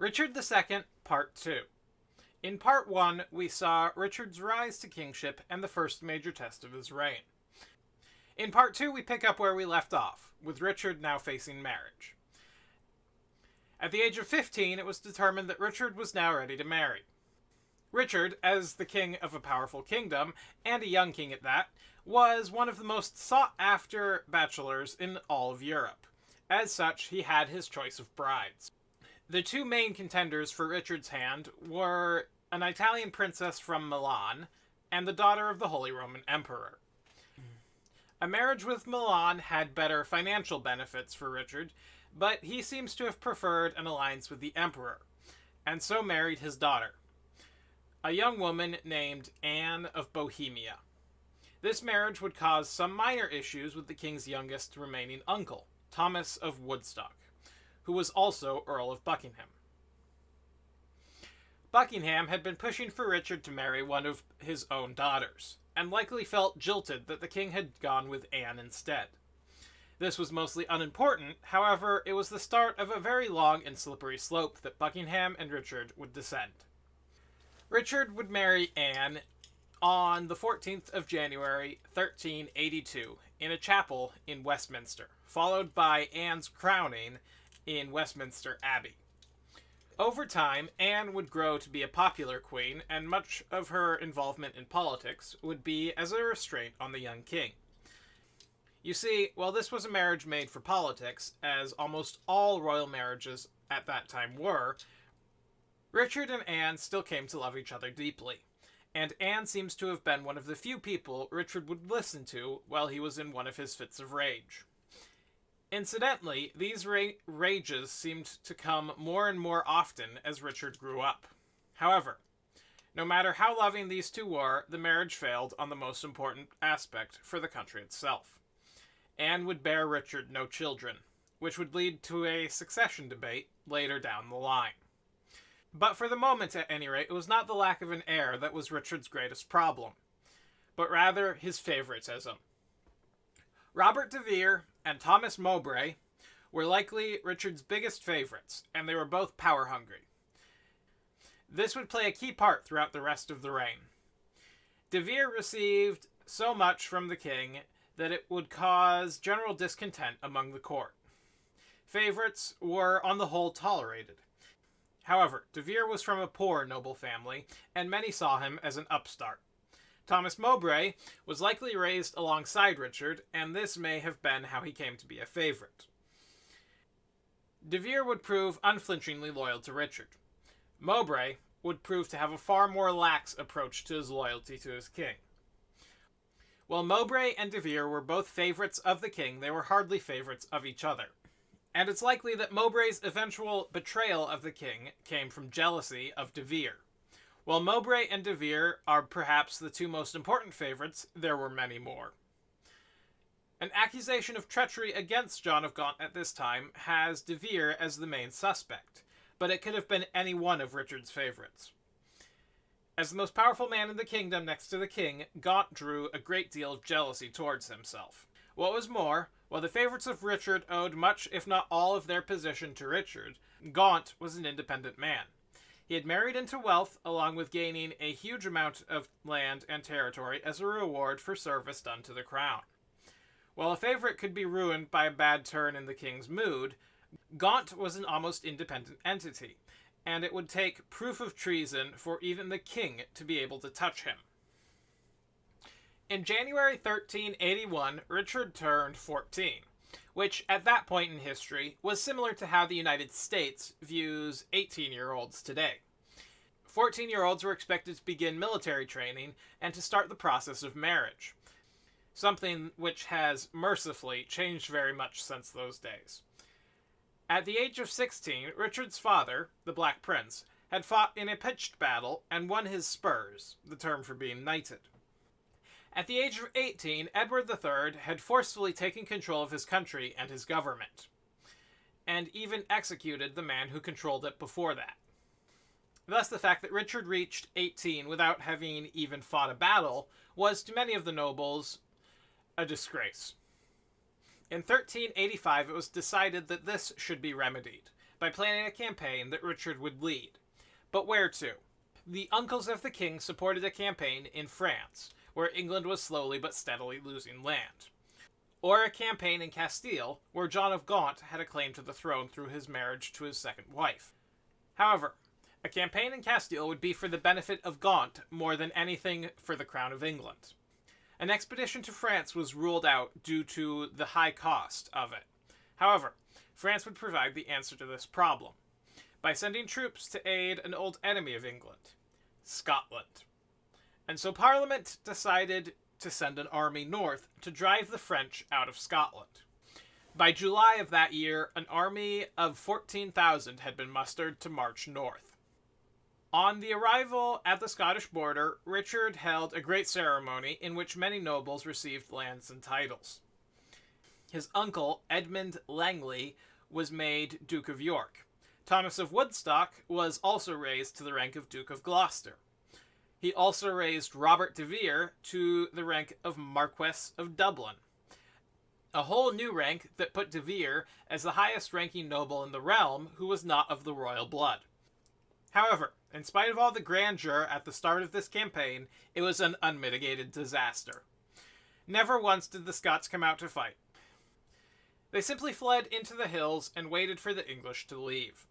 Richard II, Part 2. In Part 1, we saw Richard's rise to kingship and the first major test of his reign. In Part 2, we pick up where we left off, with Richard now facing marriage. At the age of 15, it was determined that Richard was now ready to marry. Richard, as the king of a powerful kingdom, and a young king at that, was one of the most sought-after bachelors in all of Europe. As such, he had his choice of brides. The two main contenders for Richard's hand were an Italian princess from Milan and the daughter of the Holy Roman Emperor. A marriage with Milan had better financial benefits for Richard, but he seems to have preferred an alliance with the emperor, and so married his daughter, a young woman named Anne of Bohemia. This marriage would cause some minor issues with the king's youngest remaining uncle, Thomas of Woodstock, who was also Earl of Buckingham. Buckingham had been pushing for Richard to marry one of his own daughters, and likely felt jilted that the king had gone with Anne instead. This was mostly unimportant, however, it was the start of a very long and slippery slope that Buckingham and Richard would descend. Richard would marry Anne on the 14th of January, 1382, in a chapel in Westminster, followed by Anne's crowning in Westminster Abbey. Over time, Anne would grow to be a popular queen, and much of her involvement in politics would be as a restraint on the young king. You see, while this was a marriage made for politics, as almost all royal marriages at that time were, Richard and Anne still came to love each other deeply, and Anne seems to have been one of the few people Richard would listen to while he was in one of his fits of rage. Incidentally, these rages seemed to come more and more often as Richard grew up. However, no matter how loving these two were, the marriage failed on the most important aspect for the country itself. Anne would bear Richard no children, which would lead to a succession debate later down the line. But for the moment, at any rate, it was not the lack of an heir that was Richard's greatest problem, but rather his favoritism. Robert de Vere and Thomas Mowbray were likely Richard's biggest favorites, and they were both power-hungry. This would play a key part throughout the rest of the reign. De Vere received so much from the king that it would cause general discontent among the court. Favorites were on the whole tolerated. However, de Vere was from a poor noble family, and many saw him as an upstart. Thomas Mowbray was likely raised alongside Richard, and this may have been how he came to be a favorite. De Vere would prove unflinchingly loyal to Richard. Mowbray would prove to have a far more lax approach to his loyalty to his king. While Mowbray and de Vere were both favorites of the king, they were hardly favorites of each other. And it's likely that Mowbray's eventual betrayal of the king came from jealousy of de Vere. While Mowbray and de Vere are perhaps the two most important favorites, there were many more. An accusation of treachery against John of Gaunt at this time has de Vere as the main suspect, but it could have been any one of Richard's favorites. As the most powerful man in the kingdom next to the king, Gaunt drew a great deal of jealousy towards himself. What was more, while the favorites of Richard owed much, if not all, of their position to Richard, Gaunt was an independent man. He had married into wealth, along with gaining a huge amount of land and territory as a reward for service done to the crown. While a favorite could be ruined by a bad turn in the king's mood, Gaunt was an almost independent entity, and it would take proof of treason for even the king to be able to touch him. In January 1381, Richard turned 14, which at that point in history was similar to how the United States views 18-year-olds today. 14-year-olds were expected to begin military training and to start the process of marriage, something which has mercifully changed very much since those days. At the age of 16, Richard's father, the Black Prince, had fought in a pitched battle and won his spurs, the term for being knighted. At the age of 18, Edward III had forcefully taken control of his country and his government, and even executed the man who controlled it before that. Thus, the fact that Richard reached 18 without having even fought a battle was, to many of the nobles, a disgrace. In 1385, it was decided that this should be remedied, by planning a campaign that Richard would lead. But where to? The uncles of the king supported a campaign in France, where England was slowly but steadily losing land. Or a campaign in Castile, where John of Gaunt had a claim to the throne through his marriage to his second wife. However, a campaign in Castile would be for the benefit of Gaunt more than anything for the crown of England. An expedition to France was ruled out due to the high cost of it. However, France would provide the answer to this problem by sending troops to aid an old enemy of England, Scotland. And so Parliament decided to send an army north to drive the French out of Scotland. By July of that year, an army of 14,000 had been mustered to march north. On the arrival at the Scottish border, Richard held a great ceremony in which many nobles received lands and titles. His uncle, Edmund Langley, was made Duke of York. Thomas of Woodstock was also raised to the rank of Duke of Gloucester. He also raised Robert de Vere to the rank of Marquess of Dublin, a whole new rank that put de Vere as the highest-ranking noble in the realm who was not of the royal blood. However, in spite of all the grandeur at the start of this campaign, it was an unmitigated disaster. Never once did the Scots come out to fight. They simply fled into the hills and waited for the English to leave.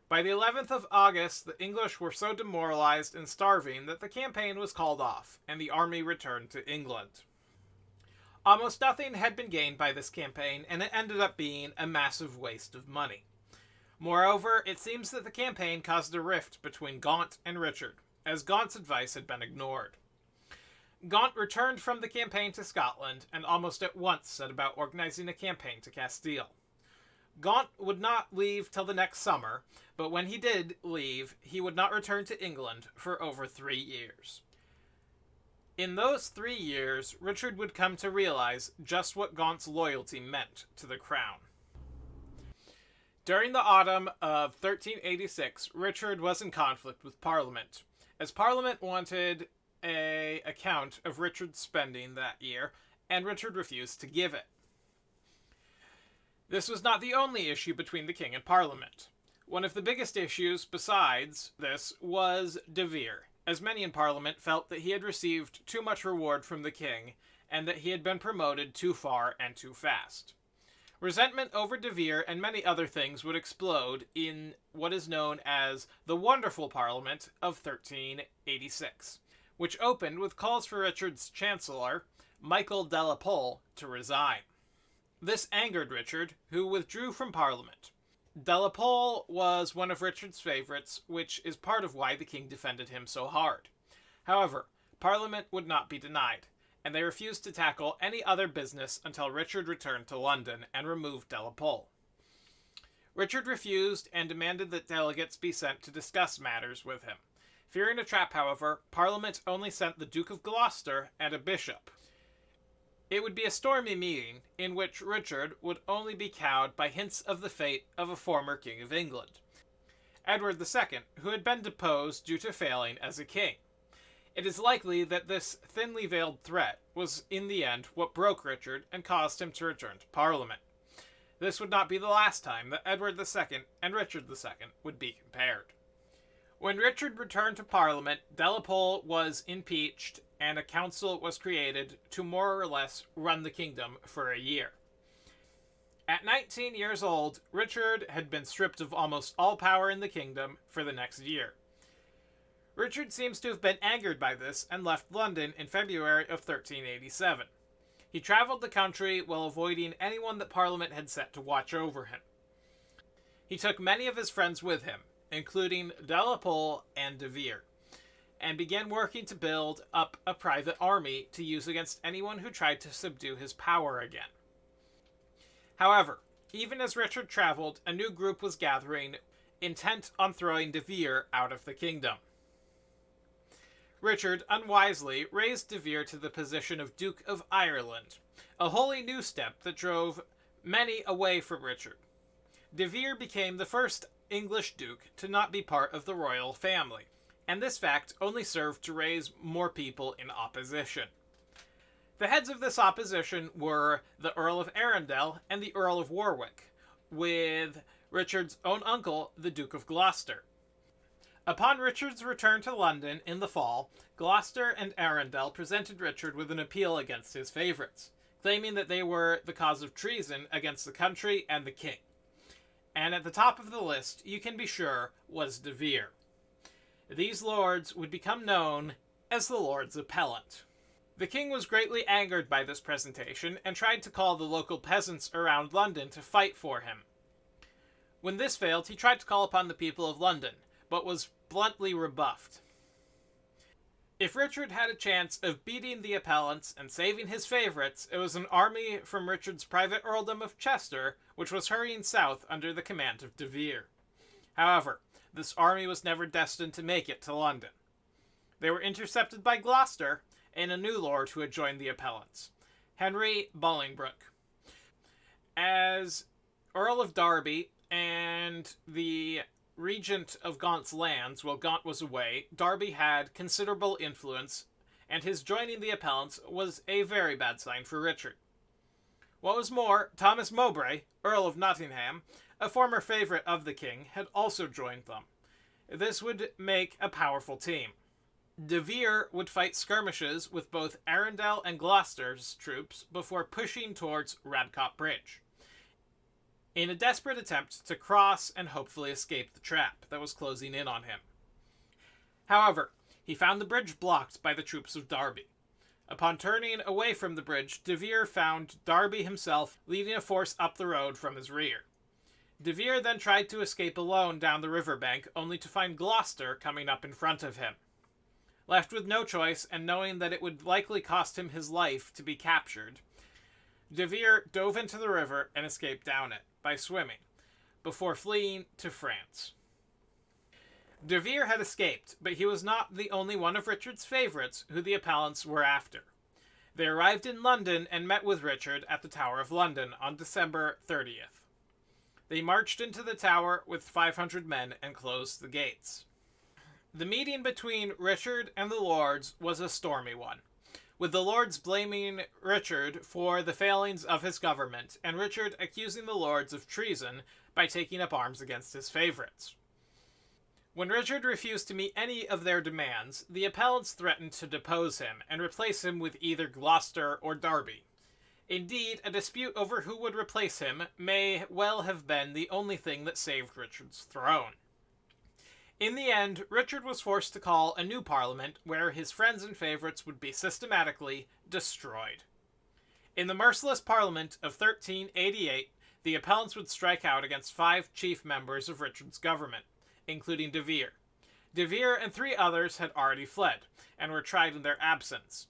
By the 11th of August, the English were so demoralized and starving that the campaign was called off, and the army returned to England. Almost nothing had been gained by this campaign, and it ended up being a massive waste of money. Moreover, it seems that the campaign caused a rift between Gaunt and Richard, as Gaunt's advice had been ignored. Gaunt returned from the campaign to Scotland and almost at once set about organizing a campaign to Castile. Gaunt would not leave till the next summer, but when he did leave, he would not return to England for over 3 years. In those 3 years, Richard would come to realize just what Gaunt's loyalty meant to the crown. During the autumn of 1386, Richard was in conflict with Parliament, as Parliament wanted an account of Richard's spending that year, and Richard refused to give it. This was not the only issue between the king and Parliament. One of the biggest issues besides this was de Vere, as many in Parliament felt that he had received too much reward from the king, and that he had been promoted too far and too fast. Resentment over de Vere and many other things would explode in what is known as the Wonderful Parliament of 1386, which opened with calls for Richard's chancellor, Michael de la Pole, to resign. This angered Richard, who withdrew from Parliament. De la Pole was one of Richard's favorites, which is part of why the king defended him so hard. However, Parliament would not be denied, and they refused to tackle any other business until Richard returned to London and removed de la Pole. Richard refused and demanded that delegates be sent to discuss matters with him. Fearing a trap, however, Parliament only sent the Duke of Gloucester and a bishop. It would be a stormy meeting in which Richard would only be cowed by hints of the fate of a former king of England, Edward II, who had been deposed due to failing as a king. It is likely that this thinly veiled threat was in the end what broke Richard and caused him to return to Parliament. This would not be the last time that Edward II and Richard II would be compared. When Richard returned to Parliament, de la Pole was impeached and a council was created to more or less run the kingdom for a year. At 19 years old, Richard had been stripped of almost all power in the kingdom for the next year. Richard seems to have been angered by this and left London in February of 1387. He travelled the country while avoiding anyone that Parliament had set to watch over him. He took many of his friends with him, including de la Pole and de Vere, and began working to build up a private army to use against anyone who tried to subdue his power again. However, even as Richard travelled, a new group was gathering, intent on throwing de Vere out of the kingdom. Richard unwisely raised de Vere to the position of Duke of Ireland, a wholly new step that drove many away from Richard. De Vere became the first English duke to not be part of the royal family, and this fact only served to raise more people in opposition. The heads of this opposition were the Earl of Arundel and the Earl of Warwick, with Richard's own uncle, the Duke of Gloucester. Upon Richard's return to London in the fall, Gloucester and Arundel presented Richard with an appeal against his favourites, claiming that they were the cause of treason against the country and the king. And at the top of the list, you can be sure, was De Vere. These lords would become known as the Lords Appellant. The king was greatly angered by this presentation and tried to call the local peasants around London to fight for him. When this failed, he tried to call upon the people of London, but was bluntly rebuffed. If Richard had a chance of beating the appellants and saving his favourites, it was an army from Richard's private earldom of Chester, which was hurrying south under the command of De Vere. However, this army was never destined to make it to London. They were intercepted by Gloucester and a new lord who had joined the appellants, Henry Bolingbroke. As Earl of Derby and the regent of Gaunt's lands while Gaunt was away, Derby had considerable influence, and his joining the appellants was a very bad sign for Richard. What was more, Thomas Mowbray, Earl of Nottingham, a former favourite of the king, had also joined them. This would make a powerful team. De Vere would fight skirmishes with both Arundel and Gloucester's troops before pushing towards Radcot Bridge, in a desperate attempt to cross and hopefully escape the trap that was closing in on him. However, he found the bridge blocked by the troops of Derby. Upon turning away from the bridge, De Vere found Derby himself leading a force up the road from his rear. De Vere then tried to escape alone down the riverbank, only to find Gloucester coming up in front of him. Left with no choice, and knowing that it would likely cost him his life to be captured, De Vere dove into the river and escaped down it by swimming, before fleeing to France. De Vere had escaped, but he was not the only one of Richard's favourites who the appellants were after. They arrived in London and met with Richard at the Tower of London on December 30th. They marched into the tower with 500 men and closed the gates. The meeting between Richard and the lords was a stormy one, with the lords blaming Richard for the failings of his government, and Richard accusing the lords of treason by taking up arms against his favourites. When Richard refused to meet any of their demands, the appellants threatened to depose him and replace him with either Gloucester or Derby. Indeed, a dispute over who would replace him may well have been the only thing that saved Richard's throne. In the end, Richard was forced to call a new parliament where his friends and favourites would be systematically destroyed. In the merciless parliament of 1388, the appellants would strike out against 5 chief members of Richard's government, including De Vere. De Vere and 3 others had already fled, and were tried in their absence.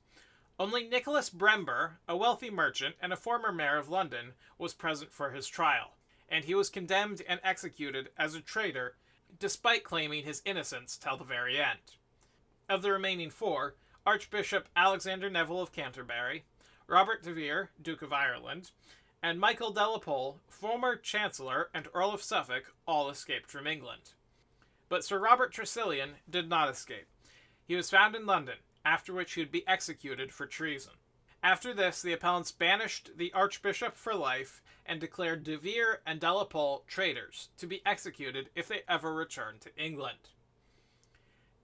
Only Nicholas Brember, a wealthy merchant and a former mayor of London, was present for his trial, and he was condemned and executed as a traitor, despite claiming his innocence till the very end. Of the remaining 4, Archbishop Alexander Neville of Canterbury, Robert de Vere, Duke of Ireland, and Michael de la Pole, former Chancellor and Earl of Suffolk, all escaped from England. But Sir Robert Tressilian did not escape. He was found in London, after which he would be executed for treason. After this, the appellants banished the Archbishop for life and declared De Vere and de la Pole traitors, to be executed if they ever returned to England.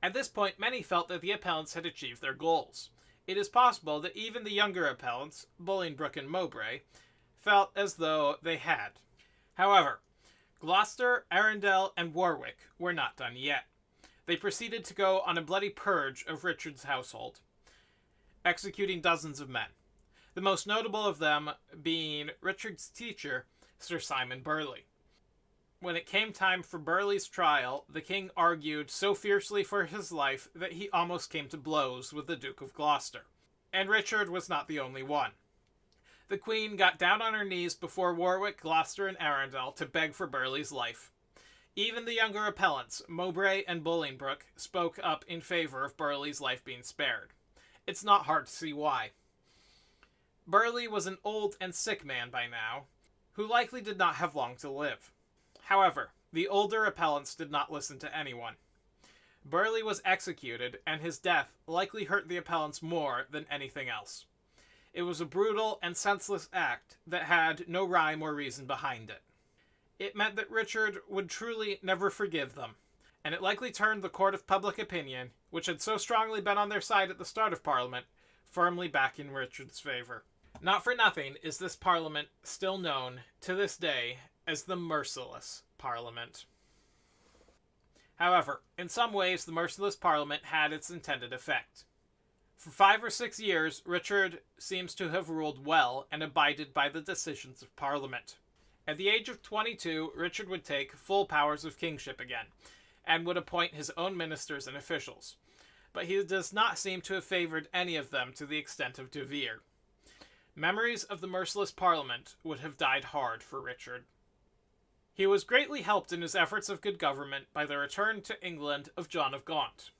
At this point, many felt that the appellants had achieved their goals. It is possible that even the younger appellants, Bolingbroke and Mowbray, felt as though they had. However, Gloucester, Arundel, and Warwick were not done yet. They proceeded to go on a bloody purge of Richard's household, executing dozens of men, the most notable of them being Richard's teacher, Sir Simon Burley. When it came time for Burley's trial, the king argued so fiercely for his life that he almost came to blows with the Duke of Gloucester, and Richard was not the only one. The Queen got down on her knees before Warwick, Gloucester, and Arundel to beg for Burley's life. Even the younger appellants, Mowbray and Bolingbroke, spoke up in favour of Burley's life being spared. It's not hard to see why. Burley was an old and sick man by now, who likely did not have long to live. However, the older appellants did not listen to anyone. Burley was executed, and his death likely hurt the appellants more than anything else. It was a brutal and senseless act that had no rhyme or reason behind it. it meant that Richard would truly never forgive them, and it likely turned the court of public opinion, which had so strongly been on their side at the start of Parliament, firmly back in Richard's favour. Not for nothing is this Parliament still known, to this day, as the Merciless Parliament. However, in some ways the Merciless Parliament had its intended effect. For 5 or 6 years, Richard seems to have ruled well and abided by the decisions of Parliament. At the age of 22, Richard would take full powers of kingship again, and would appoint his own ministers and officials. But he does not seem to have favoured any of them to the extent of De Vere. Memories of the Merciless Parliament would have died hard for Richard. He was greatly helped in his efforts of good government by the return to England of John of Gaunt.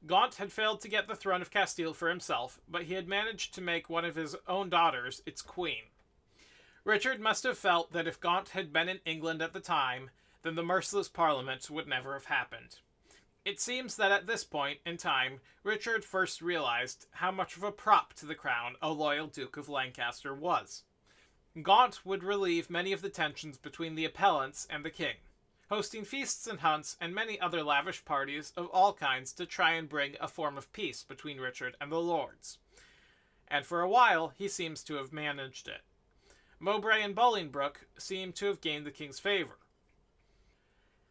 Gaunt had failed to get the throne of Castile for himself, but he had managed to make one of his own daughters its queen. Richard must have felt that if Gaunt had been in England at the time, then the Merciless Parliament would never have happened. It seems that at this point in time, Richard first realized how much of a prop to the crown a loyal Duke of Lancaster was. Gaunt would relieve many of the tensions between the appellants and the king, hosting feasts and hunts and many other lavish parties of all kinds to try and bring a form of peace between Richard and the lords. And for a while, he seems to have managed it. Mowbray and Bolingbroke seem to have gained the king's favour.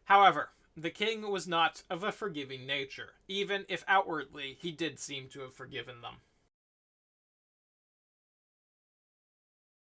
However, the king was not of a forgiving nature, even if outwardly he did seem to have forgiven them.